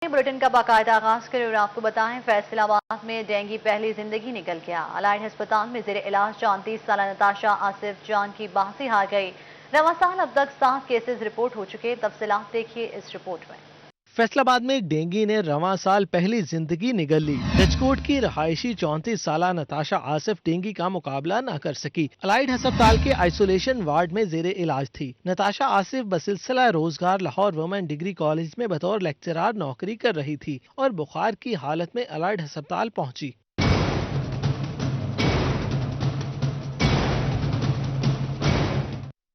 Bulletin का बाकायदा आगाज करें और आपको बताएं फैसलाबाद में डेंगू पहली जिंदगी निकल गया। अलाइड अस्पताल में जेर इलाज 34 साल नताशा आसिफ जान की बासी हार गई। रवां साल अब तक 7 केसेस रिपोर्ट हो चुके। तफसीलात देखिए इस रिपोर्ट में। फैसलाबाद में डेंगू ने रवां साल पहली जिंदगी निगल ली। रजकोट की रहायशी 34 साल नताशा आसिफ डेंगू का मुकाबला न कर सकी। अलाइड अस्पताल के आइसोलेशन वार्ड में जेर इलाज थी। नताशा आसिफ बसिलसिला रोजगार लाहौर वुमेन डिग्री कॉलेज में बतौर लेक्चरार नौकरी कर रही थी और बुखार की हालत में अलाइड अस्पताल पहुंची।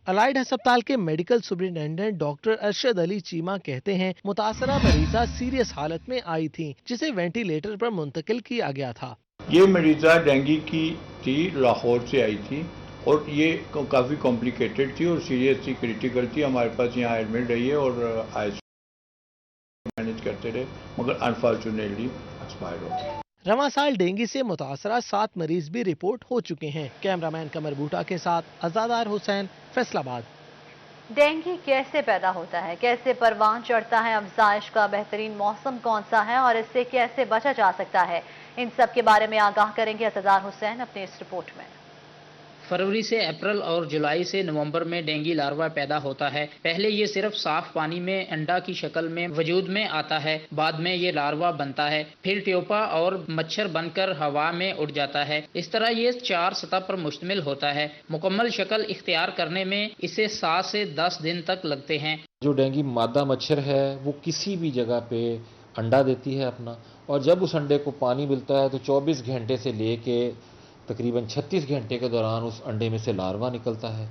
अलाइड अस्पताल के medical superintendent doctor Arshad Ali Cheema कहते हैं मुतासरा मरीजा सीरियस हालत में आई थी जिसे वेंटिलेटर पर मुंतकिल किया गया था। ये मरीजा डेंगू की थी, लाहौर से आई थी और ये काफ़ी कॉम्प्लिकेटेड थी और सीरियस थी, क्रिटिकल थी। हमारे पास यहाँ एडमिट रही है और मैनेज करते रहे मगर अनफॉर्चुनेटली एक्सपायर हो गई। रवां साल डेंगू से मुतासरा 7 मरीज भी रिपोर्ट हो चुके हैं। कैमरामैन कमर बूटा के साथ अजादार हुसैन, फैसलाबाद। डेंगू कैसे पैदा होता है, कैसे परवान चढ़ता है, अफजाइश का बेहतरीन मौसम कौन सा है और इससे कैसे बचा जा सकता है, इन सब के बारे में आगाह करेंगे अजादार हुसैन अपनी इस रिपोर्ट में। फरवरी से अप्रैल और जुलाई से नवंबर में डेंगू लार्वा पैदा होता है। पहले ये सिर्फ साफ पानी में अंडा की शक्ल में वजूद में आता है, बाद में ये लार्वा बनता है, फिर ट्यूपा और मच्छर बनकर हवा में उड़ जाता है। इस तरह ये 4 सतह पर मुश्तमिल होता है। मुकम्मल शक्ल इख्तियार करने में इसे 7 से 10 दिन तक लगते हैं। जो डेंगू मादा मच्छर है वो किसी भी जगह पे अंडा देती है अपना, और जब उस अंडे को पानी मिलता है तो 24 घंटे से लेके तकरीबन 36 घंटे के दौरान उस अंडे में से लार्वा निकलता है।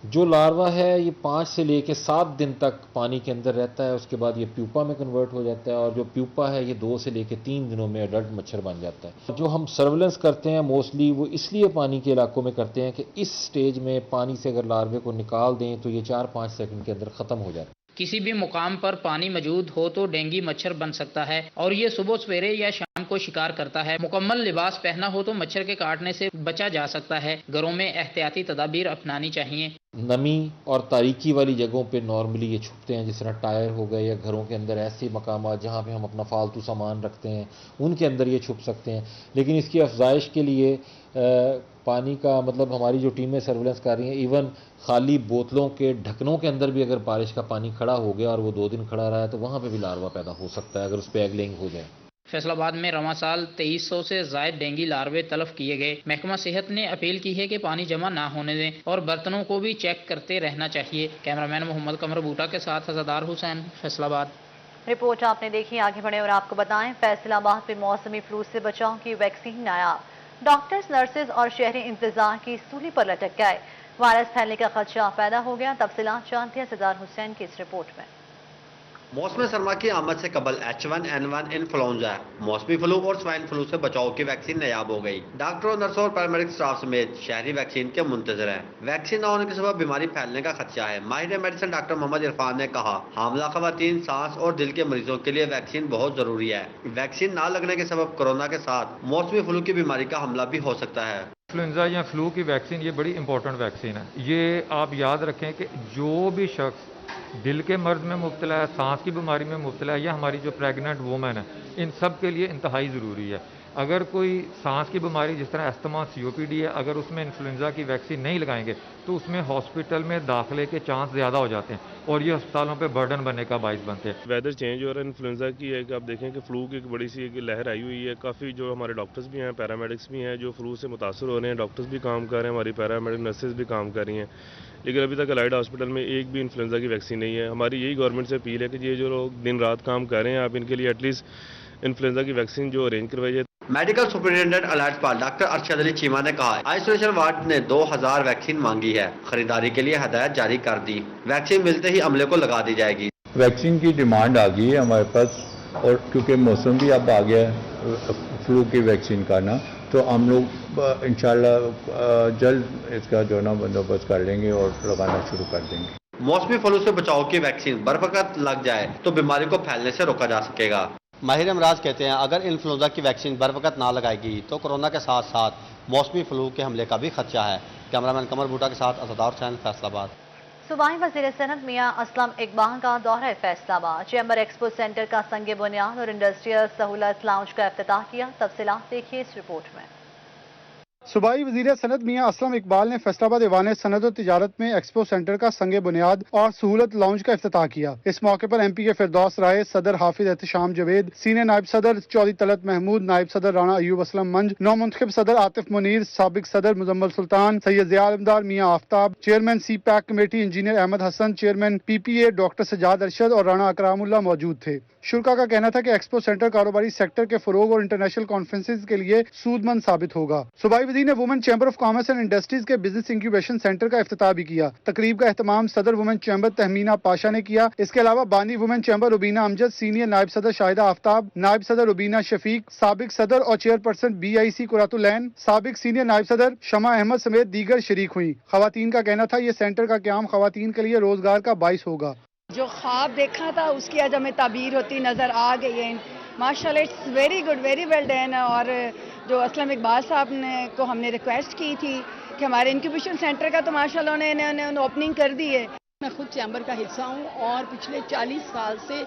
जो लार्वा है ये 5 से लेके 7 दिन तक पानी के अंदर रहता है, उसके बाद ये प्यूपा में कन्वर्ट हो जाता है और जो प्यूपा है ये 2 से लेके 3 दिनों में अडल्ट मच्छर बन जाता है। जो हम सर्वेलेंस करते हैं मोस्टली वो इसलिए पानी के इलाकों में करते हैं कि इस स्टेज में पानी से अगर लार्वे को निकाल दें तो ये 4-5 सेकंड के अंदर ख़त्म हो जाता है। किसी भी मुकाम पर पानी मौजूद हो तो डेंगू मच्छर बन सकता है और ये सुबह सवेरे या शाम को शिकार करता है। मुकम्मल लिबास पहना हो तो मच्छर के काटने से बचा जा सकता है। घरों में एहतियाती तदाबीर अपनानी चाहिए। नमी और तारीकी वाली जगहों पे नॉर्मली ये छुपते हैं, जिस तरह टायर हो गए या घरों के अंदर ऐसे मकाम जहाँ पे हम अपना फालतू सामान रखते हैं उनके अंदर ये छुप सकते हैं। लेकिन इसकी अफजाइश के लिए पानी का मतलब हमारी जो टीमें सर्वेलेंस कर रही हैं, इवन खाली बोतलों के ढक्कनों के अंदर भी अगर बारिश का पानी खड़ा हो गया और वो 2 दिन खड़ा रहा है तो वहाँ पे भी लार्वा पैदा हो सकता है अगर उस पर एग लेइंग हो जाए। फैसलाबाद में रवां साल 2300 से ज़ायद डेंगू लार्वे तलब किए गए। महकमा सेहत ने अपील की है कि पानी जमा ना होने दें और बर्तनों को भी चेक करते रहना चाहिए। कैमरामैन मोहम्मद कमर बूटा के साथ अजादार हुसैन, फैसलाबाद। रिपोर्ट आपने देखी, आगे बढ़े और आपको बताएं फैसलाबाद में मौसमी फ्लू से बचाव की वैक्सीन नायाब। डॉक्टर्स, नर्सेज और शहरी इंतजार की सूली पर लटक गए। वायरस फैलने का खदशा पैदा हो गया। तफसीलात जानते हैं अजादार हुसैन की इस रिपोर्ट में। मौसम सरमा की आमद से कबल H1N1 इन्फ्लुएंजा, मौसमी फ्लू और स्वाइन फ्लू से बचाव की वैक्सीन नायाब हो गई। डॉक्टरों, नर्सों और पैरामेडिक स्टाफ समेत शहरी वैक्सीन के मुंतजर हैं। वैक्सीन न होने के सबब बीमारी फैलने का खदशा है। माहिर मेडिसिन डॉक्टर मोहम्मद इरफान ने कहा, हामला खवातीन, सांस और दिल के मरीजों के लिए वैक्सीन बहुत जरूरी है। वैक्सीन ना लगने के सबब कोरोना के साथ मौसमी फ्लू की बीमारी का हमला भी हो सकता है। इन्फ्लुएंजा या फ्लू की वैक्सीन ये बड़ी इंपॉर्टेंट वैक्सीन है। ये आप याद रखें कि जो भी शख्स दिल के मर्ज में मुब्तला है, सांस की बीमारी में मुब्तला है या हमारी जो प्रेग्नेंट वुमेन है, इन सब के लिए इंतहाई ज़रूरी है। अगर कोई सांस की बीमारी जिस तरह अस्थमा, COPD है, अगर उसमें इन्फ्लुएंजा की वैक्सीन नहीं लगाएंगे तो उसमें हॉस्पिटल में दाखिले के चांस ज़्यादा हो जाते हैं और ये अस्पतालों पे बर्डन बनने का बाइस बनते हैं। वेदर चेंज हो रहा है, इन्फ्लुएंजा की है कि आप देखें कि फ्लू की एक बड़ी सी एक लहर आई हुई है। काफ़ी जो हमारे डॉक्टर्स भी हैं, पैरामेडिक्स भी हैं जो फ्लू से मुतासर हो रहे हैं। डॉक्टर्स भी काम कर रहे हैं, हमारी पैरामेडिक नर्सेज भी काम कर रही हैं, लेकिन अभी तक अलाइड हॉस्पिटल में एक भी इन्फ्लुएंजा की वैक्सीन नहीं है। हमारी यही गवर्नमेंट से अपील है कि ये जो लोग दिन रात काम कर रहे हैं आप इनके लिए एटलीस्ट इन्फ्लुएंजा की वैक्सीन जो अरेंज करवाइए। मेडिकल सुपरिटेंडेंट अलाइड अस्पताल डॉक्टर अरशद अली चीमा ने कहा, आइसोलेशन वार्ड ने 2000 वैक्सीन मांगी है। खरीदारी के लिए हदायत जारी कर दी। वैक्सीन मिलते ही अमले को लगा दी जाएगी। वैक्सीन की डिमांड आ गई है हमारे पास और क्योंकि मौसम भी अब आ गया है फ्लू की वैक्सीन का ना, तो हम लोग इंशाल्लाह जल्द इसका जो ना बंदोबस्त कर लेंगे और लगाना शुरू कर देंगे। मौसमी फ्लू से बचाव की वैक्सीन बरवकत लग जाए तो बीमारी को फैलने से रोका जा सकेगा। माहिर अमराज कहते हैं, अगर इन्फ्लुएंजा की वैक्सीन बरवकत ना लगाएगी तो कोरोना के साथ साथ मौसमी फ्लू के हमले का भी खदशा है। कैमरामैन कमर बूटा के साथ अजादार हुसैन, फैसलाबाद। सूबाई वज़ीर सनत मियां असलम इकबाल का दौरा फैसला आबाद, चैम्बर एक्सपो सेंटर का संग बुनियाद और इंडस्ट्रियल सहूलत लाउंज का इफ्तिताह किया। तफसीलात देखिए इस रिपोर्ट में। सूबाई वज़ीर सनत मियां असलम इकबाल ने फैसलाबाद ऐवान सनत और तिजारत में एक्सपो सेंटर का संग बुनियाद और सहूलत लाउंज का इफ्तिताह किया। इस मौके पर MP के फिरदौस राय, सदर हाफिज एहतशाम जवेद, सीनियर नायब सदर चौधरी तलत महमूद, नायब सदर राना अयूब असलम मंज, नौ मुंतखब सदर आतिफ मुनीर, साबिक सदर Muzammil Sultan, Syed Zia Alamdar, Mian Aftab, chairman CPAC committee engineer Ahmed Hasan, chairman PPA doctor Sajjad Arshad और राना अकरामुल्लाह मौजूद थे। शुरा का कहना था कि एक्सपो सेंटर कारोबारी सेक्टर के फरोग और इंटरनेशनल कॉन्फ्रेंसेज के लिए सूदमंद साबित होगा। सूबाई वज़ीर ने women chamber of commerce and industries के बिजनेस इंक्यूबेशन सेंटर का इफ्तिताह भी किया। तकरीब का एहतमाम सदर वुमेन चैम्बर तहमीना पाशा ने किया। इसके अलावा बानी women chamber Rubina Amjad, senior नायब सदर शाहिदा आफ्ताब, नायब सदर रुबीना शफीक, साबिक सदर और चेयरपर्सन BIC कुरातुलैन, साबिक सीनियर नायब सदर शमा अहमद समेत दीगर शरीक हुई। खवातीन का कहना था ये सेंटर का क़याम खवातीन के लिए रोजगार का बाइस होगा। जो ख्वाब देखा था उसकी आज हमें ताबीर होती नज़र आ गई है। माशाल्लाह it's very good, very well done. और जो असलम इकबाल साहब ने को हमने रिक्वेस्ट की थी कि हमारे इंक्यूबेशन सेंटर का तो माशाल्लाह उन्होंने ओपनिंग कर दी है। मैं खुद चैम्बर का हिस्सा हूँ और पिछले 40 साल से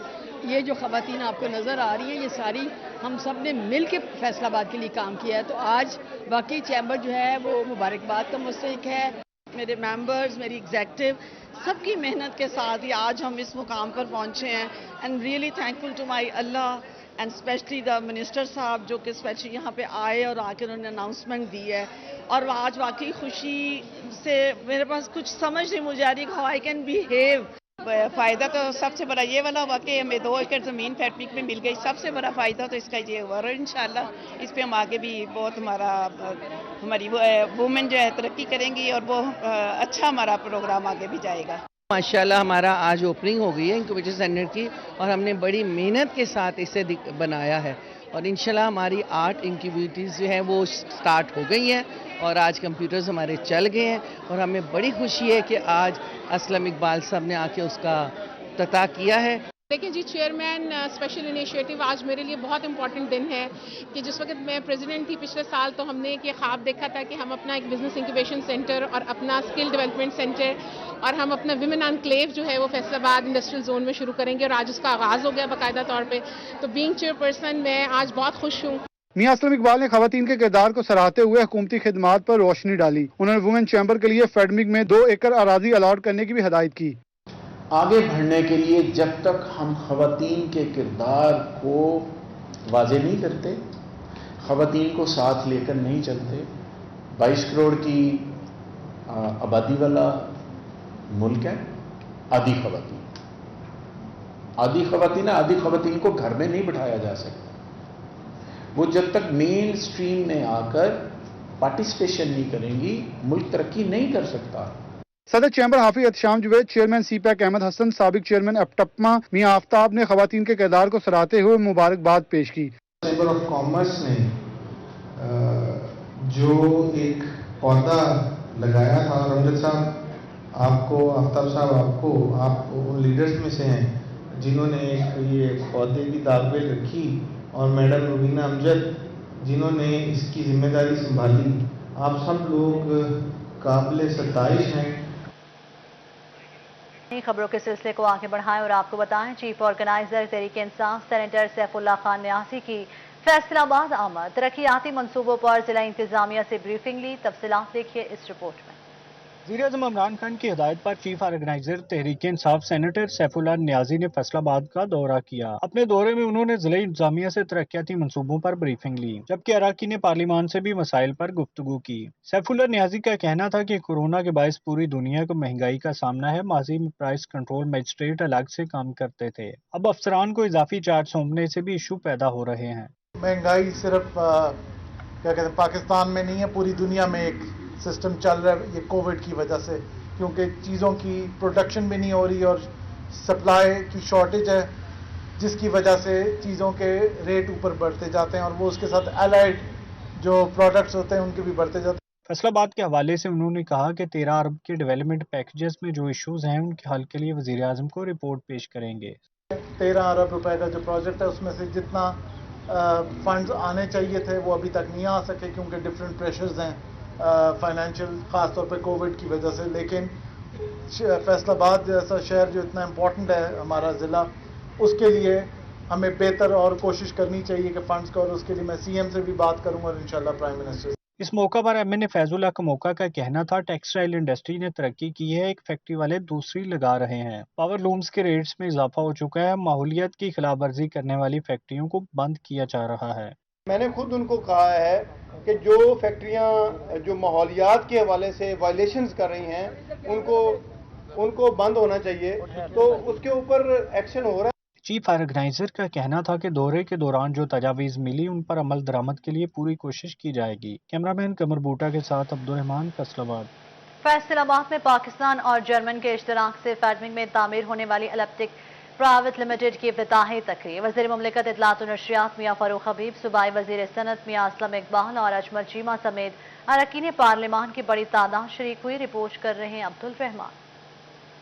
ये जो ख़वातीन आपको नज़र आ रही हैं ये सारी हम सब ने मिल के फैसलाबाद के लिए काम किया है। तो आज वाकई चैम्बर जो है वो मुबारकबाद का मुस्तहिक है। मेरे मेंबर्स, मेरी एग्जेक्टिव सबकी मेहनत के साथ ही आज हम इस मुकाम पर पहुंचे हैं। And really thankful to my अल्लाह एंड स्पेशली द मिनिस्टर साहब जो कि स्पेशली यहाँ पे आए और आके उन्होंने अनाउंसमेंट दी है। और आज वाकई खुशी से मेरे पास कुछ समझ नहीं मुझे आ रही हाउ आई कैन बिहेव। फ़ायदा तो सबसे बड़ा ये वाला हुआ कि हमें 2 एकड़ ज़मीन फैक्ट्री में मिल गई। सबसे बड़ा फ़ायदा तो इसका ये हुआ और इंशाल्लाह इस पे हम आगे भी बहुत हमारी वुमेन जो है तरक्की करेंगी और वो अच्छा हमारा प्रोग्राम आगे भी जाएगा। माशाल्लाह हमारा आज ओपनिंग हो गई है इंक्यूबेशन सेंटर की और हमने बड़ी मेहनत के साथ इसे बनाया है और इंशाल्लाह हमारी 8 इंक्यूबेटर्स जो हैं वो स्टार्ट हो गई हैं और आज कंप्यूटर्स हमारे चल गए हैं और हमें बड़ी खुशी है कि आज असलम इकबाल साहब ने आके उसका इफ्तिताह किया है। देखिए जी, चेयरमैन स्पेशल इनिशिएटिव आज मेरे लिए बहुत इंपॉर्टेंट दिन है कि जिस वक्त मैं प्रेसिडेंट थी पिछले साल तो हमने एक ये ख्वाब देखा था कि हम अपना एक बिजनेस इंक्यूबेशन सेंटर और अपना स्किल डेवलपमेंट सेंटर और हम अपना विमेन एनक्लेव जो है वो फैसलाबाद इंडस्ट्रियल जोन में शुरू करेंगे और आज उसका आगाज़ हो गया बाकायदा तौर पर। तो बीइंग चेयरपर्सन मैं आज बहुत खुश हूँ। मियां असलम इकबाल ने खवातीन के किरदार को सराहते हुए हुकूमती खिदमात पर रोशनी डाली। उन्होंने वुमेन चैम्बर के लिए फेडमिक में 2 एकड़ अराजी अलाट करने की भी हिदायत की। आगे बढ़ने के लिए जब तक हम खवातीन के किरदार को वाज़ेह नहीं करते, खवातीन को साथ लेकर नहीं चलते, 22 करोड़ की आबादी वाला मुल्क है। आधी खवातीन को घर में नहीं बिठाया जा सकता। वो जब तक मेन स्ट्रीम में आकर पार्टिसिपेशन नहीं करेंगी मुल्क तरक्की नहीं कर सकता। सदर चैम्बर हाफिज एहतशाम जवेद, चेयरमैन CPAC अहमद हसन, साबिक चेयरमैन अपटपमा मियां आफ्ताब ने खवातीन के किरदार को सराहते हुए मुबारकबाद पेश की। चैम्बर ऑफ कॉमर्स ने जो एक पौधा लगाया था और अमजद साहब आपको, आफ्ताब साहब आपको, आप उन लीडर्स में से हैं जिन्होंने एक ये पौधे की दागबेल रखी और मैडम रुबीना अमजद जिन्होंने इसकी जिम्मेदारी संभाली। आप सब लोग काबिल सताइश हैं। खबरों के सिलसिले को आगे बढ़ाएं और आपको बताएं chief organiser Tehreek Insaf senator Saifullah Khan न्यासी की फैसलाबाद आमद, तरक्याती मंसूबों पर जिला इंतजामिया से ब्रीफिंग ली। तफसीलात देखिए इस रिपोर्ट में। वज़ीर-ए-आज़म इमरान खान की हिदायत पर chief organiser Tehreek Insaf senator Saifullah Niazi ने फैसलाबाद का दौरा किया। अपने दौरे में उन्होंने जिला इंतजामिया से तरक्याती मंसूबों पर ब्रीफिंग ली, जबकि अराकीन पार्लिमान से भी मसाइल पर गुफ्तगू की। सैफुल्लाह न्याजी का कहना था कि कोरोना के बायस पूरी दुनिया को महंगाई का सामना है। माजी में प्राइस कंट्रोल मजिस्ट्रेट अलग से काम करते थे, अब अफसरान को इजाफी चार्ज सौंपने से भी इशू पैदा हो रहे हैं। महंगाई सिर्फ क्या कहते हैं पाकिस्तान में नहीं है, पूरी दुनिया में एक सिस्टम चल रहा है ये कोविड की वजह से, क्योंकि चीज़ों की प्रोडक्शन भी नहीं हो रही और सप्लाई की शॉर्टेज है, जिसकी वजह से चीज़ों के रेट ऊपर बढ़ते जाते हैं और वो उसके साथ एलाइड जो प्रोडक्ट्स होते हैं उनके भी बढ़ते जाते हैं। फैसलाबाद के हवाले से उन्होंने कहा कि 13 अरब के डेवलपमेंट पैकेजेस में जो इश्यूज हैं उनके हल के लिए वज़ीर आज़म को रिपोर्ट पेश करेंगे। 13 अरब रुपए का जो प्रोजेक्ट है उसमें से जितना फंड्स आने चाहिए थे वो अभी तक नहीं आ सके क्योंकि डिफरेंट प्रेशर्स हैं फाइनेंशियल, ख़ास तौर पे कोविड की वजह से। लेकिन फैसला आबाद जैसा शहर जो इतना इम्पोर्टेंट है हमारा ज़िला, उसके लिए हमें बेहतर और कोशिश करनी चाहिए कि फंड्स का, और उसके लिए मैं सीएम से भी बात करूंगा और इंशाल्लाह प्राइम मिनिस्टर से। इस मौका पर एमएनए फैजुल्लाह कमोका का कहना था टेक्सटाइल इंडस्ट्री ने तरक्की की है, एक फैक्ट्री वाले दूसरी लगा रहे हैं। पावर लूम्स के रेट्स में इजाफा हो चुका है, माहौलियत की खिलाफ वर्जी करने वाली फैक्ट्रियों को बंद किया जा रहा है। मैंने खुद उनको कहा है कि जो फैक्ट्रियां जो माहौलियात के हवाले से वायलेशंस कर रही हैं उनको बंद होना चाहिए, तो उसके ऊपर एक्शन हो रहा है। चीफ ऑर्गेनाइजर का कहना था कि दौरे के दौरान जो तजावीज़ मिली उन पर अमल दरामद के लिए पूरी कोशिश की जाएगी। कैमरामैन कमर बूटा के साथ अब्दुर्रहमान, फैसलाबाद। फैसलाबाद में पाकिस्तान और जर्मन के इश्तराक से फैडमिंग में तामीर होने वाली इलेक्ट्रिक प्राइवेट लिमिटेड की इफ्तिताही तकरीब। वज़ीर मुमलिकत इत्तलात और नशरियात मियां फारूक हबीब, सूबाई वज़ीर सनत मियां असलम इकबाल और अजमल चीमा समेत अरकान पार्लिमान की बड़ी तादाद शरीक हुई। रिपोर्ट कर रहे हैं अब्दुल रहमान।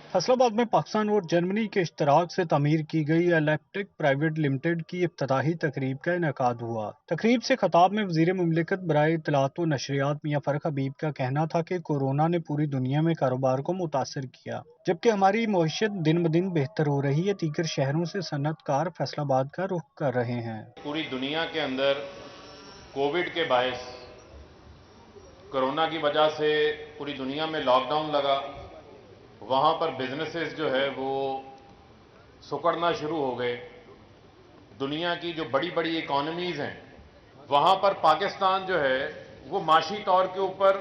फैसलाबाद में पाकिस्तान और जर्मनी के इश्तराक से तामीर की गई इलेक्ट्रिक प्राइवेट लिमिटेड की इफ्तिताही तकरीब का इनेकाद हुआ। तकरीब से खिताब में वज़ीर मुमलिकत बराए इत्तलात और नशरियात मियां फारूक हबीब का कहना था कि कोरोना ने पूरी दुनिया में कारोबार को मुतासर किया, जबकि हमारी मईशत दिन ब दिन बेहतर हो रही है। दीगर शहरों से सनतकार फैसलाबाद का रुख कर रहे हैं। पूरी दुनिया के अंदर कोविड के बायस, कोरोना की वजह से पूरी दुनिया में लॉकडाउन लगा, वहाँ पर बिजनेसेस जो है वो सुकड़ना शुरू हो गए। दुनिया की जो बड़ी बड़ी इकोनॉमीज़ हैं वहाँ पर पाकिस्तान जो है वो माशी तौर के ऊपर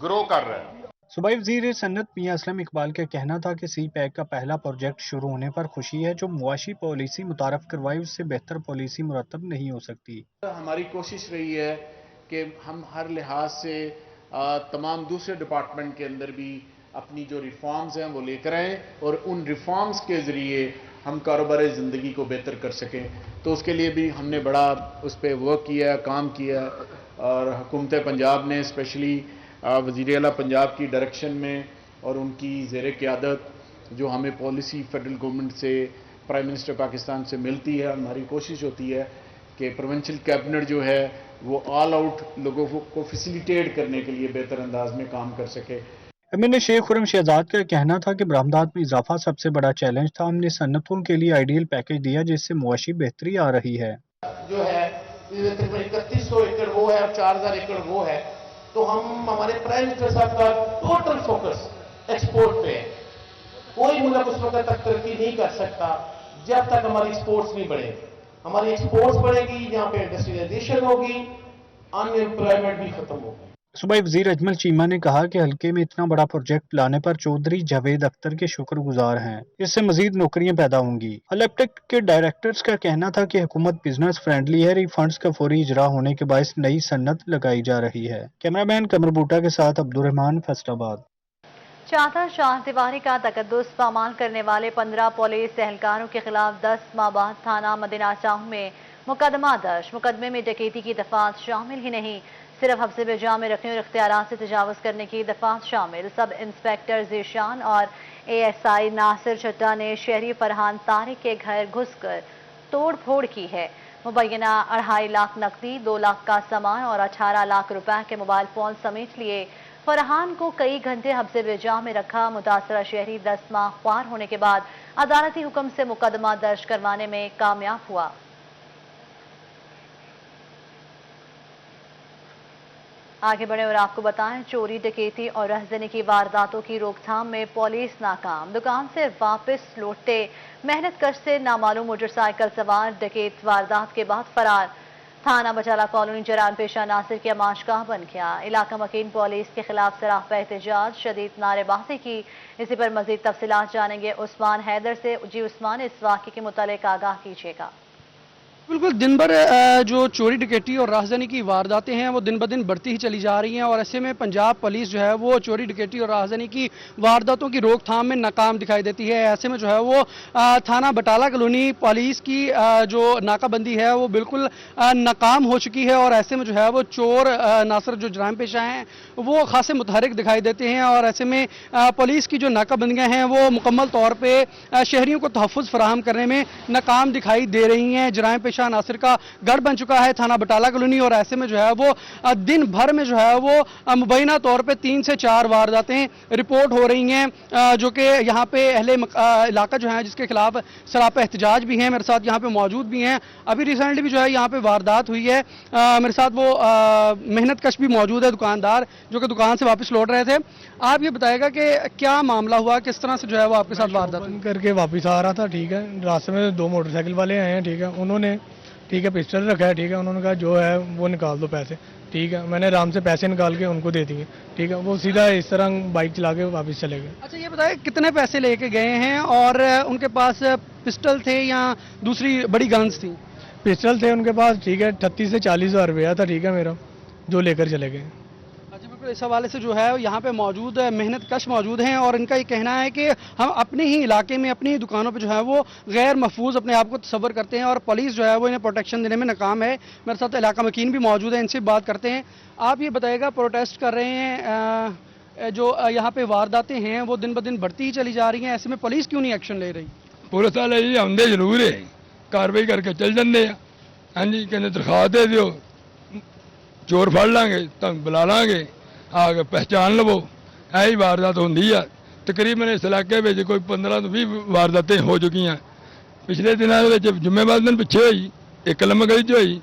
ग्रो कर रहा है। सूबाई वज़ीर सनत मियां असलम इकबाल का कहना था कि सी पैक का पहला प्रोजेक्ट शुरू होने पर खुशी है। जो मुआशी पॉलिसी मुतारफ करवाई उससे बेहतर पॉलिसी मुरतब नहीं हो सकती। हमारी कोशिश रही है कि हम हर लिहाज से तमाम दूसरे डिपार्टमेंट के अंदर भी अपनी जो रिफॉर्म्स हैं वो लेकर आएँ और उन रिफॉर्म्स के ज़रिए हम कारोबारी ज़िंदगी को बेहतर कर सकें। तो उसके लिए भी हमने बड़ा उस पर वर्क किया, काम किया, और हुकूमत पंजाब ने स्पेशली वज़ीर आला पंजाब की डायरेक्शन में और उनकी ज़ेर क़यादत जो हमें पॉलिसी फेडरल गवर्नमेंट से, प्राइम मिनिस्टर पाकिस्तान से मिलती है, हमारी कोशिश होती है कि प्रोविंशियल कैबिनेट जो है वो ऑल आउट लोगों को फैसिलिटेट करने के लिए बेहतर अंदाज में काम कर सके। एमएनए शेख खुरम शहजाद का कहना था कि बरामदात में इजाफा सबसे बड़ा चैलेंज था। हमने सन्नतों के लिए आइडियल पैकेज दिया जिससे मुआशी बेहतरी आ रही है। जो है तकरीबन 3100 एकड़ वो है और 4000 एकड़ वो है, तो हम हमारे प्राइम मिनिस्टर साहब का टोटल फोकस एक्सपोर्ट पे है। कोई मुल्क उस वक्त तक तरक्की नहीं कर सकता जब तक हमारी एक्सपोर्ट्स नहीं बढ़ेगी। हमारी एक्सपोर्ट्स बढ़ेगी, यहाँ पे इंडस्ट्रियलाइजेशन होगी, अनएम्प्लॉयमेंट भी खत्म होगी। सूबाई वज़ीर अजमल चीमा ने कहा कि हल्के में इतना बड़ा प्रोजेक्ट लाने पर चौधरी जावेद अख्तर के शुक्रगुजार हैं। इससे मजीद नौकरियां पैदा होंगी। इलेक्ट्रिक के डायरेक्टर्स का कहना था कि हुकूमत बिजनेस फ्रेंडली है, रिफंड्स का फौरी इजरा होने के बायस नई सन्नत लगाई जा रही है। कैमरामैन कमर बूटा के साथ अब्दुर्रहमान, फैसलाबाद। चाहता शाह तिवारी का तकद्दुस पामाल करने वाले 15 पुलिस एहलकारों के खिलाफ 10 माह बाद थाना मदीना चाह में मुकदमा दर्ज। मुकदमे में डकैती की दफात शामिल ही नहीं, सिर्फ हफ्ते बेजा में रखने और इख्तियारात से तजावुज़ करने की दफात शामिल। सब इंस्पेक्टर ज़ीशान और ASI नासिर चड्डा ने शहरी फरहान तारिक के घर घुसकर तोड़ फोड़ की है। मुबैना 2.5 लाख नकदी, 2 लाख का सामान और 18 लाख रुपए के मोबाइल फोन समेत लिए। फरहान को कई घंटे हफ्ते बेजा में रखा। मुतासरा शहरी 10 माह ख्वार होने के बाद अदालती हुक्म से मुकदमा दर्ज करवाने में कामयाब हुआ। आगे बढ़े और आपको बताएं, चोरी, डकैती और रहजनी की वारदातों की रोकथाम में पुलिस नाकाम। दुकान से वापस लौटते मेहनत कश से नामालूम मोटरसाइकिल सवार डकैत वारदात के बाद फरार। थाना बचाला कॉलोनी जरान पेशा नासिर की आमाशगाह बन गया। इलाका मकीन पुलिस के खिलाफ सराहपा एहतजाज, शदीद नारेबाजी की। इसी पर मजीद तफसीलात जानेंगे उस्मान हैदर से। जी उस्मान, इस वाक़े के मुतालिक आगाह कीजिएगा। बिल्कुल, दिन भर जो चोरी डकैती और राहजनी की वारदातें हैं वो दिन ब दिन बढ़ती ही चली जा रही हैं, और ऐसे में पंजाब पुलिस जो है वो चोरी डकैती और राहजनी की वारदातों की रोकथाम में नाकाम दिखाई देती है। ऐसे में जो है वो थाना बटाला कॉलोनी पुलिस की जो नाकाबंदी है वो बिल्कुल नाकाम हो चुकी है, और ऐसे में जो है वो चोर नासर जो जराइम पेशा हैं वो खासे मुतहरिक दिखाई देते हैं। और ऐसे में पुलिस की जो नाकाबंदियाँ हैं वो मुकम्मल तौर पर शहरियों को तहफ़्फ़ुज़ फराहम करने में नाकाम दिखाई दे रही हैं। जराइम शाह नासिर का गढ़ बन चुका है थाना बटाला कॉलोनी, और ऐसे में जो है वो दिन भर में जो है वो मुबैना तौर पे 3 से 4 वारदातें रिपोर्ट हो रही हैं, जो कि यहाँ पे अहले इलाका जो है जिसके खिलाफ सरापा एहतजाज भी हैं, मेरे साथ यहाँ पे मौजूद भी हैं। अभी रिसेंटली भी जो है यहाँ पे वारदात हुई है, मेरे साथ वो मेहनत कश भी मौजूद है, दुकानदार जो कि दुकान से वापस लौट रहे थे। आप ये बताएगा कि क्या मामला हुआ, किस तरह से जो है वो आपके साथ वारदात बंद करके वापस आ रहा था, ठीक है, रास्ते में 2 मोटरसाइकिल वाले आए हैं, ठीक है, उन्होंने ठीक है पिस्टल रखा है, ठीक है, उन्होंने कहा जो है वो निकाल दो पैसे, ठीक है, मैंने आराम से पैसे निकाल के उनको दे दिए, ठीक है, वो सीधा इस तरह बाइक चला के वापस चले गए। अच्छा ये बताइए कितने पैसे लेके गए हैं और उनके पास पिस्टल थे या दूसरी बड़ी गन्स थी? पिस्टल थे उनके पास, ठीक है, 38 से 40 हज़ार रुपया था, ठीक है, मेरा जो लेकर चले गए। अच्छा बिल्कुल, इस हवाले से जो है यहाँ पे मौजूद मेहनत कश मौजूद हैं और इनका ये कहना है कि हम अपने ही इलाके में अपनी ही दुकानों पे जो है वो गैर महफूज अपने आप को तस्वर करते हैं और पुलिस जो है वो इन्हें प्रोटेक्शन देने में नाकाम है। मेरे साथ इलाका मकीन भी मौजूद है, इनसे बात करते हैं। आप ये बताइएगा, प्रोटेस्ट कर रहे हैं, जो यहाँ पे वारदातें हैं वो दिन ब दिन बढ़ती ही चली जा रही हैं, ऐसे में पुलिस क्यों नहीं एक्शन ले रही? पुलिस वाले जी आते जरूर है, कार्रवाई करके चल जाते हैं। हाँ जी, कहते दरखास्त दे दियो, चोर फड़ लांगे, तुम बुला लांगे, आके पहचान लवो। यही वारदात होंगी है, तकरीबन इस इलाके में कोई 15 ਤੋਂ 20 वारदातें हो चुकी हैं। पिछले दिनों में जुम्मेवार दिन पिछे हुई, एक लम्ब गली च हुई,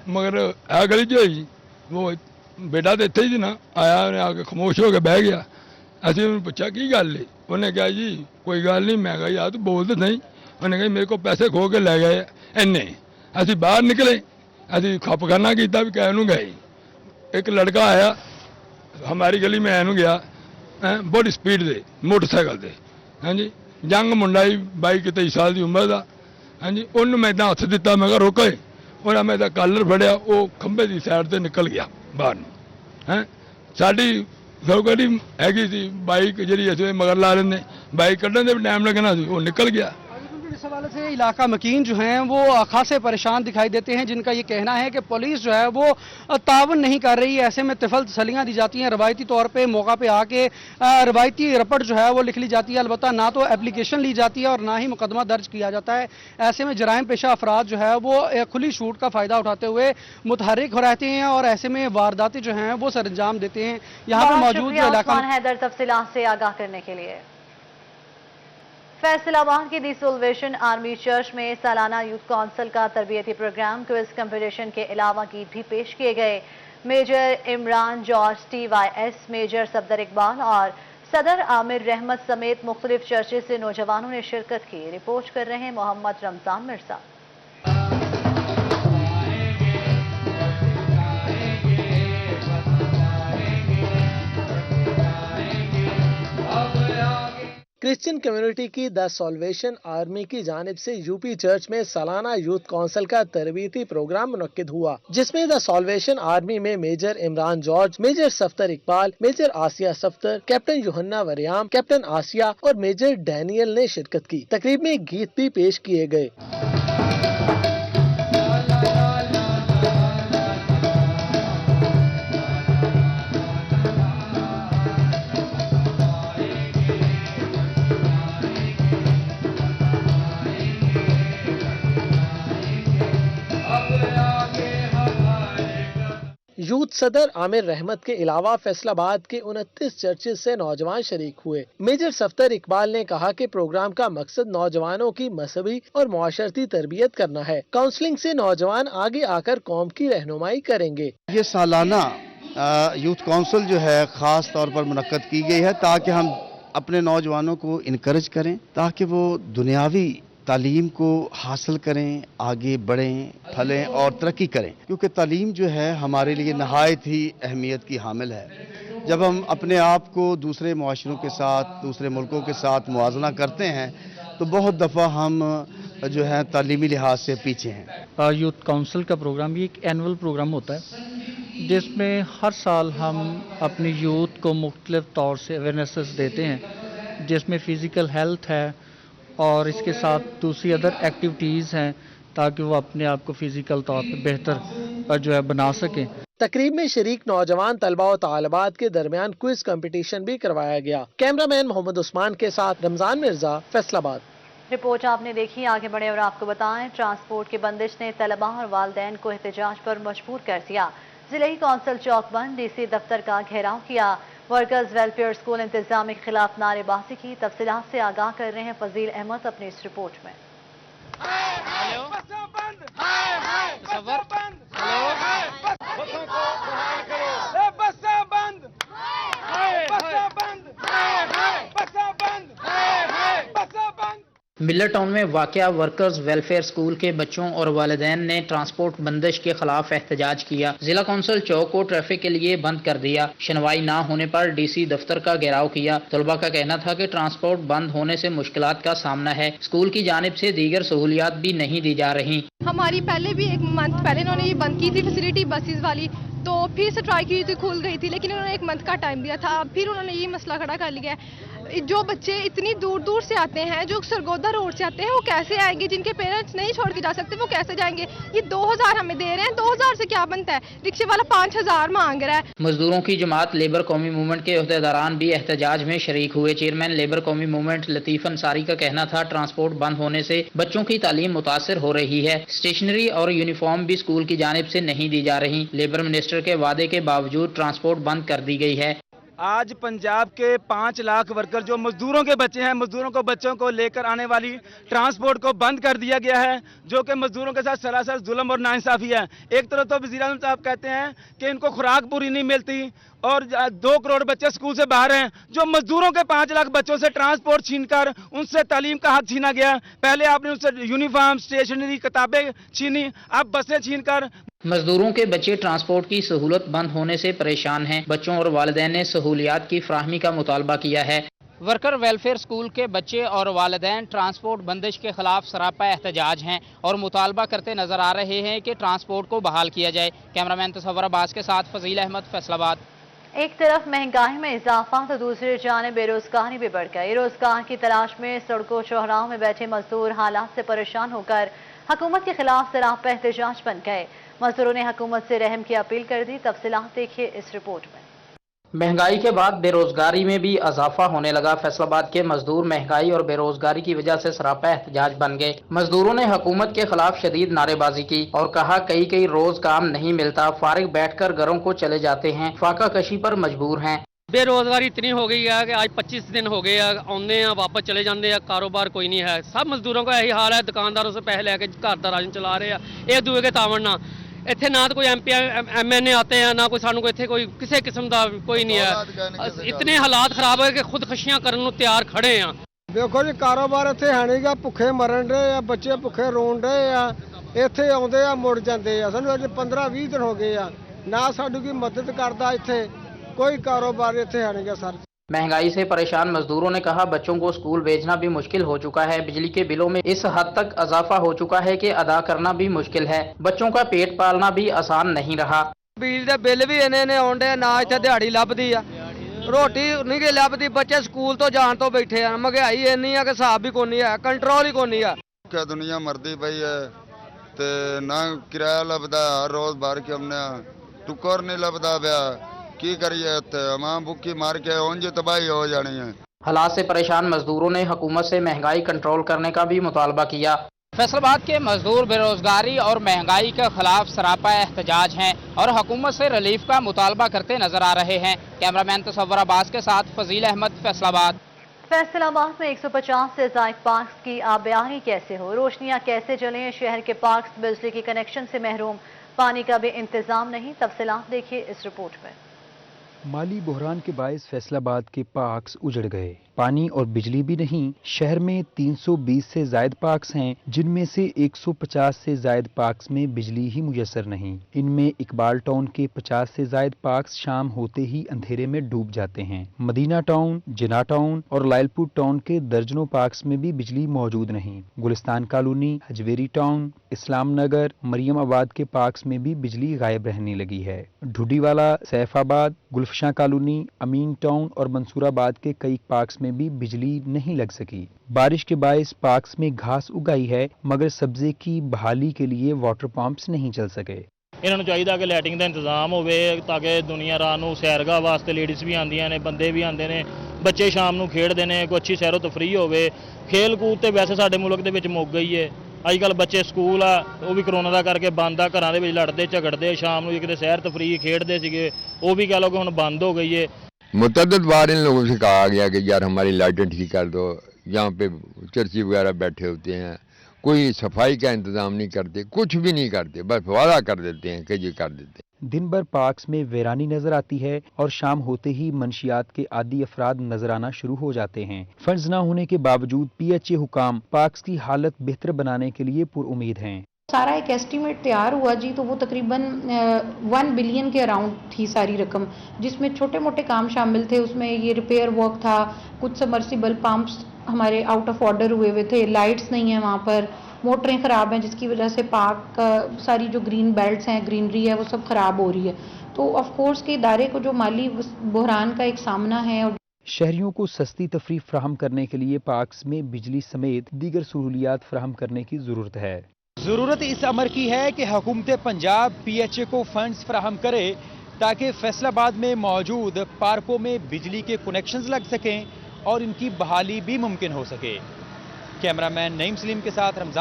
मगर आ गली च हुई, वो बेटा तो इत्थे ही ना आया, उन्हें आके खामोश हो के बह गया। असीं उन्हें पूछा की गल है, उन्हें कहा जी कोई गल नहीं। मैं कहा यार तू बोल तो नहीं। उन्हें कहा मेरे को पैसे खो के लै गए इन्ने। असीं बाहर निकले, असीं खपखाना किया भी कहनू गए। एक लड़का आया हमारी गली में एनू गया, बड़ी स्पीड दे मोटरसाइकिल से, हाँ जी, यंग मुंडा ही 22-23 साल की उम्र का। हाँ जी, उन्होंने मैं इदा हथ दिता, मैं रोके, उन्हें मैं कॉलर फड़िया, वो खंबे की साइड से निकल गया बाहर। हैं साड़ी गड़ी हैगी सी बाइक जी अस मगर ला लेंगे, बाइक कढ़ने से भी टाइम लगना सी, वो निकल गया। इस हवाले से इलाका मकीन जो हैं वो खासे परेशान दिखाई देते हैं, जिनका ये कहना है कि पुलिस जो है वो तावन नहीं कर रही है। ऐसे में तिफल तसलियाँ दी जाती हैं, रवायती तौर पे मौका पे आके रवायती रपट जो है वो लिख ली जाती है, अलबत्ता ना तो एप्लीकेशन ली जाती है और ना ही मुकदमा दर्ज किया जाता है। ऐसे में जराइम पेशा अफराद जो है वो खुली छूट का फ़ायदा उठाते हुए मुतहर्रिक हो रहते हैं और ऐसे में वारदातें जो हैं वो सर अंजाम देते हैं। यहाँ पर मौजूद इलाका हैदर तफसीलात से आगाह करने के लिए। फैसलाबाद की दी सल्वेशन आर्मी चर्च में सालाना यूथ काउंसिल का तरबियती प्रोग्राम क्विज कंपटीशन के अलावा गीत भी पेश किए गए। Major Imran George TYS, major Safdar Iqbal और सदर आमिर रहमत समेत मुख्तलिफ चर्चेज से नौजवानों ने शिरकत की। रिपोर्ट कर रहे हैं मोहम्मद रमजान मिर्जा। क्रिश्चियन कम्युनिटी की द सॉल्वेशन आर्मी की जानिब से यूपी चर्च में सालाना यूथ काउंसिल का तरबीती प्रोग्राम मुनक्किद हुआ, जिसमें द सॉल्वेशन आर्मी में major Imran George, major Safdar Iqbal, major Asiya Safdar, captain Yuhanna Wariyam, captain आसिया और मेजर डैनियल ने शिरकत की। तकरीब में गीत भी पेश किए गए। यूथ सदर आमिर रहमत के अलावा फैसलाबाद के 29 चर्चेज से नौजवान शरीक हुए। मेजर सफदर इकबाल ने कहा कि प्रोग्राम का मकसद नौजवानों की मजहबी और मुआशरती तरबियत करना है। काउंसलिंग से नौजवान आगे आकर कौम की रहनुमाई करेंगे। ये सालाना यूथ काउंसिल जो है खास तौर पर मुनक्कद की गई है ताकि हम अपने नौजवानों को इनकरेज करें, ताकि वो दुनियावी तालीम को हासिल करें, आगे बढ़ें, फलें और तरक्की करें, क्योंकि तालीम जो है हमारे लिए नहायत ही अहमियत की हामिल है। जब हम अपने आप को दूसरे मुआशरों के साथ, दूसरे मुल्कों के साथ मुआवजा करते हैं तो बहुत दफ़ा हम जो है तालीमी लिहाज से पीछे हैं। यूथ काउंसिल का प्रोग्राम ये एक एनुअल प्रोग्राम होता है जिसमें हर साल हम अपनी यूथ को मुख्तलिफ तौर से अवेयरनेसेस देते हैं, जिसमें फ़िज़िकल हेल्थ है और इसके साथ दूसरी अदर एक्टिविटीज़ हैं ताकि वो अपने आप को फिजिकल तौर पे बेहतर जो है बना सकें। तकरीब में शरीक नौजवान तलबा और तालिबात के दरमियान क्विज कंपटीशन भी करवाया गया। कैमरामैन मोहम्मद उस्मान के साथ रमजान मिर्जा, फैसलाबाद। رپورٹ آپ نے دیکھی، آگے بڑھے اور آپ کو بتائیں ٹرانسپورٹ کی بندش نے طلباء اور والدین کو احتجاج پر مجبور کر دیا۔ ضلعی کونسل چوک بند، ڈی سی دفتر کا گھیراؤ کیا، ورکرز ویلفیئر اسکول انتظامیہ کے خلاف نعرے بازی کی۔ تفصیلات سے آگاہ کر رہے ہیں فضیل احمد اپنی اس رپورٹ میں۔ ملر ٹاؤن میں واقع ورکرز ویلفیئر اسکول کے بچوں اور والدین نے ٹرانسپورٹ بندش کے خلاف احتجاج کیا۔ ضلع کونسل چوک کو ٹریفک کے لیے بند کر دیا۔ سنوائی نہ ہونے پر ڈی سی دفتر کا گھیراؤ کیا۔ طلباء کا کہنا تھا کہ ٹرانسپورٹ بند ہونے سے مشکلات کا سامنا ہے۔ اسکول کی جانب سے دیگر سہولیات بھی نہیں دی جا رہی۔ ہماری پہلے بھی 1 منتھ پہلے انہوں نے یہ بند کی تھی فیسلٹی بسز والی، تو پھر سے ٹرائی کی تھی، کھل گئی تھی، لیکن انہوں نے 1 منتھ کا ٹائم دیا تھا۔ اب پھر انہوں نے یہ مسئلہ کھڑا کر لیا ہے۔ جو بچے اتنی دور دور سے آتے ہیں، جو سرگودا روڈ سے آتے ہیں، وہ کیسے آئیں گے؟ جن کے پیرنٹس نہیں چھوڑ کے جا سکتے وہ کیسے جائیں گے؟ یہ 2000 ہمیں دے رہے ہیں، 2000 سے کیا بنتا ہے؟ رکشے والا 5000 مانگ رہا ہے۔ مزدوروں کی جماعت لیبر قومی موومنٹ کے عہدیداران بھی احتجاج میں شریک ہوئے۔ چیئرمین لیبر قومی موومنٹ لطیف انصاری کا کہنا تھا ٹرانسپورٹ بند ہونے سے بچوں کی تعلیم متاثر ہو رہی ہے۔ اسٹیشنری اور یونیفارم بھی اسکول کی جانب سے نہیں دی جا رہی۔ لیبر منسٹر کے وعدے کے باوجود ٹرانسپورٹ بند کر دی گئی ہے۔ آج پنجاب کے 5 لاکھ ورکر جو مزدوروں کے بچے ہیں، مزدوروں کو بچوں کو لے کر آنے والی ٹرانسپورٹ کو بند کر دیا گیا ہے، جو کہ مزدوروں کے ساتھ سراسر ظلم اور ناانصافی ہے۔ ایک طرف تو وزیر اعظم صاحب کہتے ہیں کہ ان کو خوراک پوری نہیں ملتی اور 2 کروڑ بچے اسکول سے باہر ہیں، جو مزدوروں کے 5 لاکھ بچوں سے ٹرانسپورٹ چھین کر ان سے تعلیم کا حق چھینا گیا۔ پہلے آپ نے ان سے یونیفارم، اسٹیشنری، کتابیں چھینی، اب بسیں چھین کر۔ مزدوروں کے بچے ٹرانسپورٹ کی سہولت بند ہونے سے پریشان ہیں۔ بچوں اور والدین نے سہولیات کی فراہمی کا مطالبہ کیا ہے۔ ورکر ویلفیئر اسکول کے بچے اور والدین ٹرانسپورٹ بندش کے خلاف سراپا احتجاج ہیں اور مطالبہ کرتے نظر آ رہے ہیں کہ ٹرانسپورٹ کو بحال کیا جائے۔ کیمرامین تصور عباس کے ساتھ فضیل احمد، فیصل آباد۔ ایک طرف مہنگائی میں اضافہ تو دوسری جانب بے روزگاری بھی بڑھ گئی۔ روزگار کی تلاش میں سڑکوں چوراہوں میں بیٹھے مزدور حالات سے پریشان ہو کر حکومت کے خلاف سراپا احتجاج بن گئے۔ مزدوروں نے حکومت سے رحم کی اپیل کر دی۔ تفصیلات دیکھیے اس رپورٹ میں۔ مہنگائی کے بعد بے روزگاری میں بھی اضافہ ہونے لگا۔ فیصل آباد کے مزدور مہنگائی اور بے روزگاری کی وجہ سے سراپا احتجاج بن گئے۔ مزدوروں نے حکومت کے خلاف شدید نعرے بازی کی اور کہا کئی روز کام نہیں ملتا، فارغ بیٹھ کر گھروں کو چلے جاتے ہیں، فاقہ کشی پر مجبور ہیں۔ بے روزگاری اتنی ہو گئی ہے کہ آج 25 دن ہو گئے ہیں، آنے ہیں واپس چلے جاندے ہیں، کاروبار کوئی نہیں ہے۔ سب مزدوروں کا یہی حال ہے، دکانداروں سے پیسے لے کے گھر دا راشن چلا رہے ہیں، ایک دوسرے کے تاون نہ۔ اتنے نہ تو کوئی ایم پی ایم این اے آتے ہیں، نہ کوئی سانوں کو اتنے کوئی کسی قسم کا کوئی نہیں ہے۔ اتنے حالات خراب ہے کہ خودکشیاں کرنے کو تیار کھڑے ہیں۔ دیکھو جی کاروبار اتنے ہے نہیں گا، بھوکے مرن رہے ہیں، بچے بھوکے رون رہے ہیں، اتنے آتے ہیں مڑ جاتے ہیں۔ سانوں 15-20 دن ہو گئے ہیں، نہ سانوں کی مدد کرتا، اتنے کوئی کاروبار اتنے ہے نہیں گا سر۔ مہنگائی سے پریشان مزدوروں نے کہا بچوں کو اسکول بھیجنا بھی مشکل ہو چکا ہے۔ بجلی کے بلوں میں اس حد تک اضافہ ہو چکا ہے کہ ادا کرنا بھی مشکل ہے۔ بچوں کا پیٹ پالنا بھی آسان نہیں رہا۔ بجلی کے بل بھی انہیں آنڈے نہ اتنے دیہڑی لبھی آ، روٹی نہیں کہ لبھی، بچے سکول تو جان تو بیٹھے ہیں۔ مہنگائی اینی ہے کہ حساب بھی کونی ہے، کنٹرول ہی کونی ہے۔ کیا دنیا مردی پئی ہے تے نہ کرایہ لبدا، ہر روز بار کے ہم نے ٹکر نہیں لبدا پیا، کی کریے عوام بھوکی مار کے اونج تباہی ہو جانی ہے۔ حالات سے پریشان مزدوروں نے حکومت سے مہنگائی کنٹرول کرنے کا بھی مطالبہ کیا۔ فیصل آباد کے مزدور بے روزگاری اور مہنگائی کے خلاف سراپا احتجاج ہیں اور حکومت سے ریلیف کا مطالبہ کرتے نظر آ رہے ہیں۔ کیمرامین تصور عباس کے ساتھ فضیل احمد، فیصل آباد۔ فیصل آباد میں 150 سے زائد پارکس کی آبیاری کیسے ہو، روشنیاں کیسے جلیں؟ شہر کے پارکس بجلی کے کنیکشن سے محروم، پانی کا بھی انتظام نہیں۔ تفصیلات دیکھیے اس رپورٹ میں۔ مالی بحران کے باعث فیصل آباد کے پارکس اجڑ گئے، پانی اور بجلی بھی نہیں۔ شہر میں 320 سے زائد پارکس ہیں، جن میں سے 150 سے زائد پارکس میں بجلی ہی میسر نہیں۔ ان میں اقبال ٹاؤن کے 50 سے زائد پارکس شام ہوتے ہی اندھیرے میں ڈوب جاتے ہیں۔ مدینہ ٹاؤن، جناح ٹاؤن اور لائل پور ٹاؤن کے درجنوں پارکس میں بھی بجلی موجود نہیں۔ گلستان کالونی، حجویری ٹاؤن، اسلام نگر، مریم آباد کے پارکس میں بھی بجلی غائب رہنے لگی ہے۔ ڈھوڈی والا، سیف آباد، گلفشاں کالونی، امین ٹاؤن اور منصور آباد کے کئی پارکس میں بھی بجلی نہیں لگ سکی۔ بارش کے باعث پارکس میں گھاس اگائی ہے، مگر سبزے کی بحالی کے لیے واٹر پمپس نہیں چل سکے۔ انہوں نے چاہیے کہ لائٹنگ کا انتظام ہوئے تاکہ دنیا رات کو سیر گاہ واسطے لیڈیز بھی آندیاں نے، بندے بھی آندے نے، ਬੱਚੇ ਸ਼ਾਮ ਨੂੰ ਖੇਡਦੇ ਨੇ, ਕੋਈ ਅੱਛੀ ਸੈਰੋ ਤਫਰੀਹ ਹੋਵੇ। ਖੇਲ ਕੂਦ ਤੇ ਵੈਸੇ ਸਾਡੇ ਮੁਲਕ ਦੇ ਵਿੱਚ ਮੁੱਕ ਗਈ ਹੈ। ਅੱਜ ਕੱਲ੍ਹ ਬੱਚੇ ਸਕੂਲ ਆ ਉਹ ਵੀ ਕਰੋਨਾ ਦਾ ਕਰਕੇ ਬੰਦ ਆ, ਘਰਾਂ ਦੇ ਵਿੱਚ ਲੜਦੇ ਝਗੜਦੇ, ਸ਼ਾਮ ਨੂੰ ਕਿਤੇ ਸੈਰ ਤਫਰੀਹ ਖੇਡਦੇ ਸੀਗੇ, ਉਹ ਵੀ ਕਹ ਲਓ ਕਿ ਹੁਣ ਬੰਦ ਹੋ गई है। मुतअद्दिद बार इन लोगों से कहा गया कि यार हमारी लाइटें ठीक कर दो, यहाँ पे चर्ची वगैरह बैठे होते हैं, कोई सफाई का इंतज़ाम नहीं करते, कुछ भी नहीं करते, बस वादा कर देते हैं कि ये कर देते हैं। दिन भर पार्क्स में वीरानी नजर आती है और शाम होते ही मंशियात के आदी अफराद नजर आना शुरू हो जाते हैं। फंड्स न होने के बावजूद PHA हुकाम पार्क्स की हालत बेहतर बनाने के लिए पुरुम्मीद हैं। सारा एक एस्टीमेट तैयार हुआ जी, तो वो तकरीबन 1 बिलियन के अराउंड थी सारी रकम, जिसमें छोटे मोटे काम शामिल थे। उसमें ये रिपेयर वर्क था, कुछ सबमर्सिबल पंप्स हमारे आउट ऑफ ऑर्डर हुए थे, लाइट्स नहीं है वहाँ पर, मोटरें ख़राब हैं जिसकी वजह से पार्क सारी जो ग्रीन बेल्ट्स हैं, ग्रीनरी है, वो सब ख़राब हो रही है। तो ऑफ कोर्स के इदारे को जो माली बहरान का एक सामना है। शहरियों को सस्ती तफरीह फराहम करने के लिए पार्क्स में बिजली समेत दीगर सहूलियात फराहम करने की ज़रूरत है। ज़रूरत इस अमर की है कि हुकूमत पंजाब PHA को फंड्स फराहम करे ताकि फैसलाबाद में मौजूद पार्कों में बिजली के कनेक्शंस लग सकें और इनकी बहाली भी मुमकिन हो सके। कैमरामैन नईम सलीम के साथ रमजान